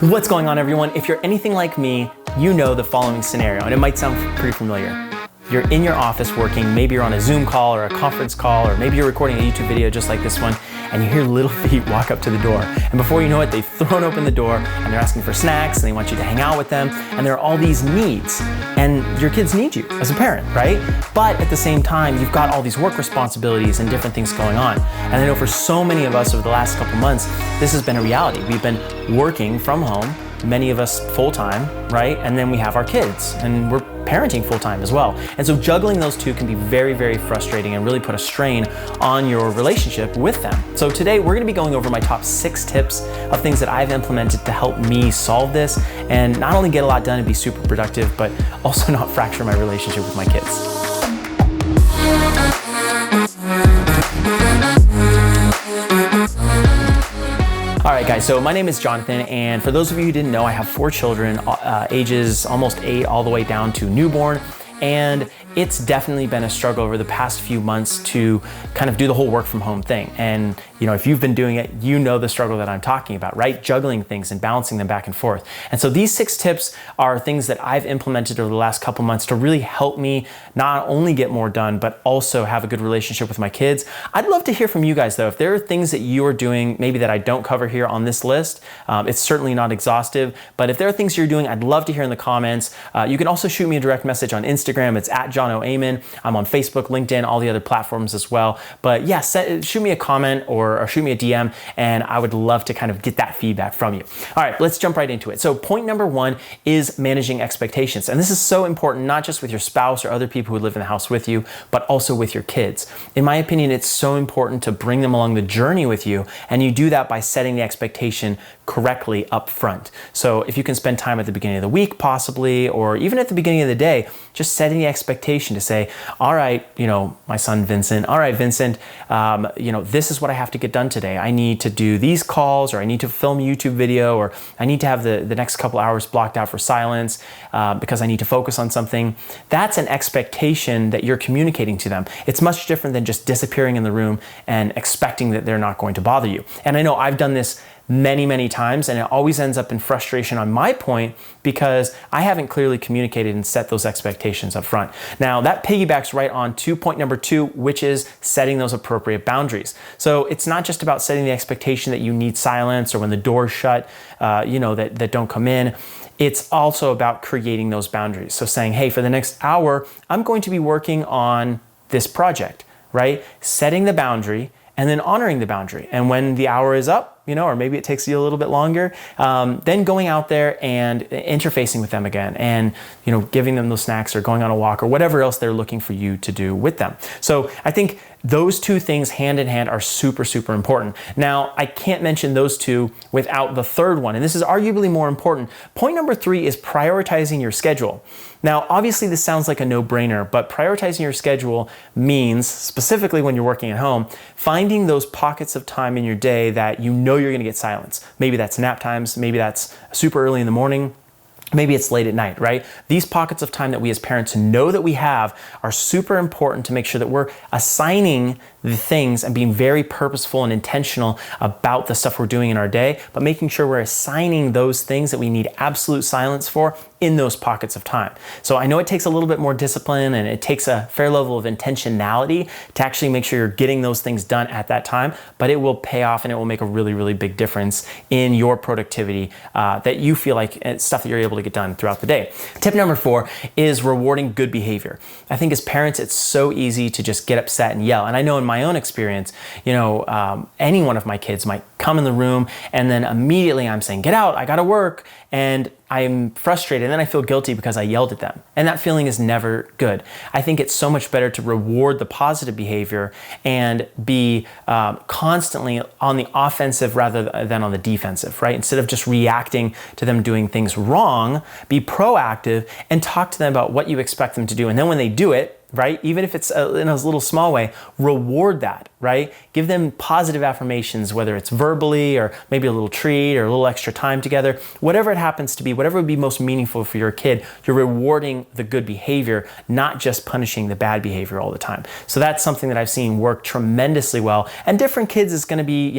What's going on, everyone? If you're anything like me, you know the following scenario, and it might sound pretty familiar. You're in your office working, maybe you're on a Zoom call or a conference call, or maybe you're recording a YouTube video just like this one, and you hear little feet walk up to the door. And before you know it, they've thrown open the door and they're asking for snacks and they want you to hang out with them. And there are all these needs, and your kids need you as a parent, right? But at the same time, you've got all these work responsibilities and different things going on. And I know for so many of us over the last couple months, this has been a reality. We've been working from home, many of us full-time, right? And then we have our kids and we're parenting full-time as well. And so juggling those two can be very, very frustrating and really put a strain on your relationship with them. So today we're gonna be going over my top 6 tips of things that I've implemented to help me solve this and not only get a lot done and be super productive, but also not fracture my relationship with my kids. All right, guys, so my name is Jonathan, and for those of you who didn't know, I have 4 children, ages almost 8 all the way down to newborn, and it's definitely been a struggle over the past few months to kind of do the whole work from home thing. And you know, if you've been doing it, you know the struggle that I'm talking about, right? Juggling things and balancing them back and forth. And so these 6 tips are things that I've implemented over the last couple months to really help me not only get more done, but also have a good relationship with my kids. I'd love to hear from you guys though. If there are things that you are doing maybe that I don't cover here on this list, it's certainly not exhaustive, but if there are things you're doing, I'd love to hear in the comments. You can also shoot me a direct message on Instagram. It's at Aymin. I'm on Facebook, LinkedIn, all the other platforms as well. But yeah, shoot me a comment or shoot me a DM, and I would love to kind of get that feedback from you. All right, let's jump right into it. So point number 1 is managing expectations. And this is so important, not just with your spouse or other people who live in the house with you, but also with your kids. In my opinion, it's so important to bring them along the journey with you, and you do that by setting the expectation correctly up front. So if you can spend time at the beginning of the week possibly, or even at the beginning of the day, just setting the expectation to say, all right, you know, my son Vincent, all right, Vincent, you know, this is what I have to get done today. I need to do these calls, or I need to film a YouTube video, or I need to have the next couple hours blocked out for silence because I need to focus on something. That's an expectation that you're communicating to them. It's much different than just disappearing in the room and expecting that they're not going to bother you. And I know I've done this many times, and it always ends up in frustration on my point because I haven't clearly communicated and set those expectations up front. Now that piggybacks right on to point number 2, which is setting those appropriate boundaries. So it's not just about setting the expectation that you need silence or when the door's shut, you know, that don't come in. It's also about creating those boundaries. So saying, hey, for the next hour, I'm going to be working on this project, right? Setting the boundary and then honoring the boundary. And when the hour is up, you know, or maybe it takes you a little bit longer, then going out there and interfacing with them again and, you know, giving them those snacks or going on a walk or whatever else they're looking for you to do with them. So I think those 2 things hand in hand are super important. Now, I can't mention those 2 without the 3rd one, and this is arguably more important. Point number 3 is prioritizing your schedule. Now, obviously this sounds like a no-brainer, but prioritizing your schedule means, specifically when you're working at home, finding those pockets of time in your day that you know you're gonna get silence. Maybe that's nap times, maybe that's super early in the morning, maybe it's late at night, right? These pockets of time that we as parents know that we have are super important to make sure that we're assigning the things and being very purposeful and intentional about the stuff we're doing in our day, but making sure we're assigning those things that we need absolute silence for in those pockets of time. So I know it takes a little bit more discipline and it takes a fair level of intentionality to actually make sure you're getting those things done at that time, but it will pay off and it will make a really big difference in your productivity that you feel like stuff that you're able to get done throughout the day. Tip number 4 is rewarding good behavior. I think as parents, it's so easy to just get upset and yell. And I know in my own experience, you know, any one of my kids might come in the room and then immediately I'm saying, get out, I gotta work. And I'm frustrated and then I feel guilty because I yelled at them. And that feeling is never good. I think it's so much better to reward the positive behavior and be constantly on the offensive rather than on the defensive, right? Instead of just reacting to them doing things wrong, be proactive and talk to them about what you expect them to do. And then when they do it, right? Even if it's in a little small way, reward that, right? Give them positive affirmations, whether it's verbally or maybe a little treat or a little extra time together, whatever it happens to be, whatever would be most meaningful for your kid, you're rewarding the good behavior, not just punishing the bad behavior all the time. So that's something that I've seen work tremendously well. And different kids is gonna be,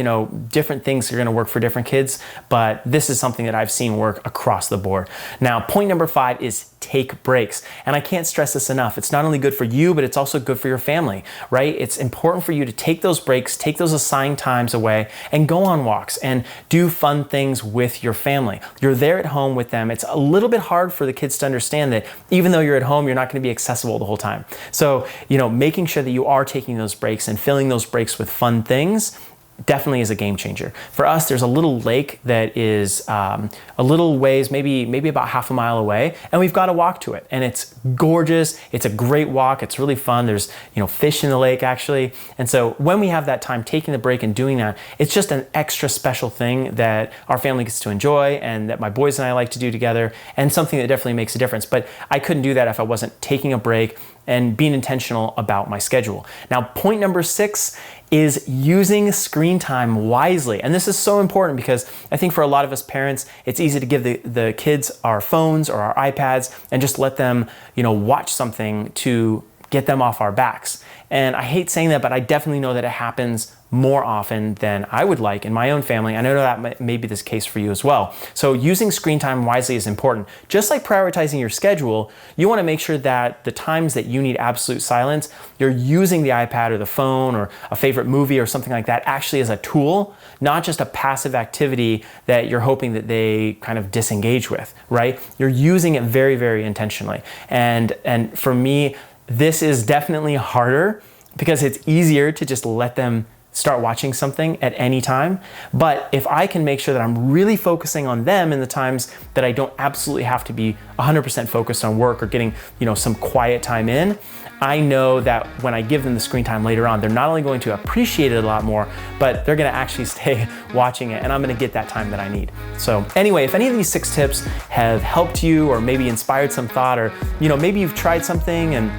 different things are gonna work for different kids, but this is something that I've seen work across the board. Now, point number 5 is take breaks. And I can't stress this enough. It's not only good for you, but it's also good for your family, right? It's important for you to take those breaks, take those assigned times away, and go on walks and do fun things with your family. You're there at home with them. It's a little bit hard for the kids to understand that even though you're at home, you're not going to be accessible the whole time. So, making sure that you are taking those breaks and filling those breaks with fun things definitely is a game changer. For us, there's a little lake that is a little ways, maybe about half a mile away, and we've got to walk to it. And it's gorgeous. It's a great walk. It's really fun. There's fish in the lake actually. And so when we have that time, taking the break and doing that, it's just an extra special thing that our family gets to enjoy and that my boys and I like to do together, and something that definitely makes a difference. But I couldn't do that if I wasn't taking a break and being intentional about my schedule. Now, point number 6 is using screen time wisely. And this is so important because I think for a lot of us parents, it's easy to give the kids our phones or our iPads and just let them, watch something to get them off our backs. And I hate saying that, but I definitely know that it happens more often than I would like in my own family. I know that may be this case for you as well. So using screen time wisely is important. Just like prioritizing your schedule, you want to make sure that the times that you need absolute silence, you're using the iPad or the phone or a favorite movie or something like that actually as a tool, not just a passive activity that you're hoping that they kind of disengage with, right? You're using it very, very intentionally. And for me, this is definitely harder because it's easier to just let them start watching something at any time. But if I can make sure that I'm really focusing on them in the times that I don't absolutely have to be 100% focused on work or getting, some quiet time in, I know that when I give them the screen time later on, they're not only going to appreciate it a lot more, but they're gonna actually stay watching it, and I'm gonna get that time that I need. So anyway, if any of these 6 tips have helped you or maybe inspired some thought, or maybe you've tried something and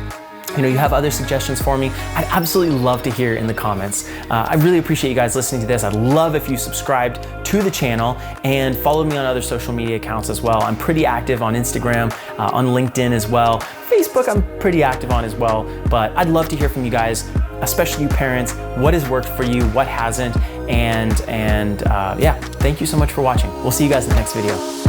you have other suggestions for me, I'd absolutely love to hear in the comments. I really appreciate you guys listening to this. I'd love if you subscribed to the channel and followed me on other social media accounts as well. I'm pretty active on Instagram, on LinkedIn as well. Facebook, I'm pretty active on as well, but I'd love to hear from you guys, especially you parents. What has worked for you? What hasn't? And yeah, thank you so much for watching. We'll see you guys in the next video.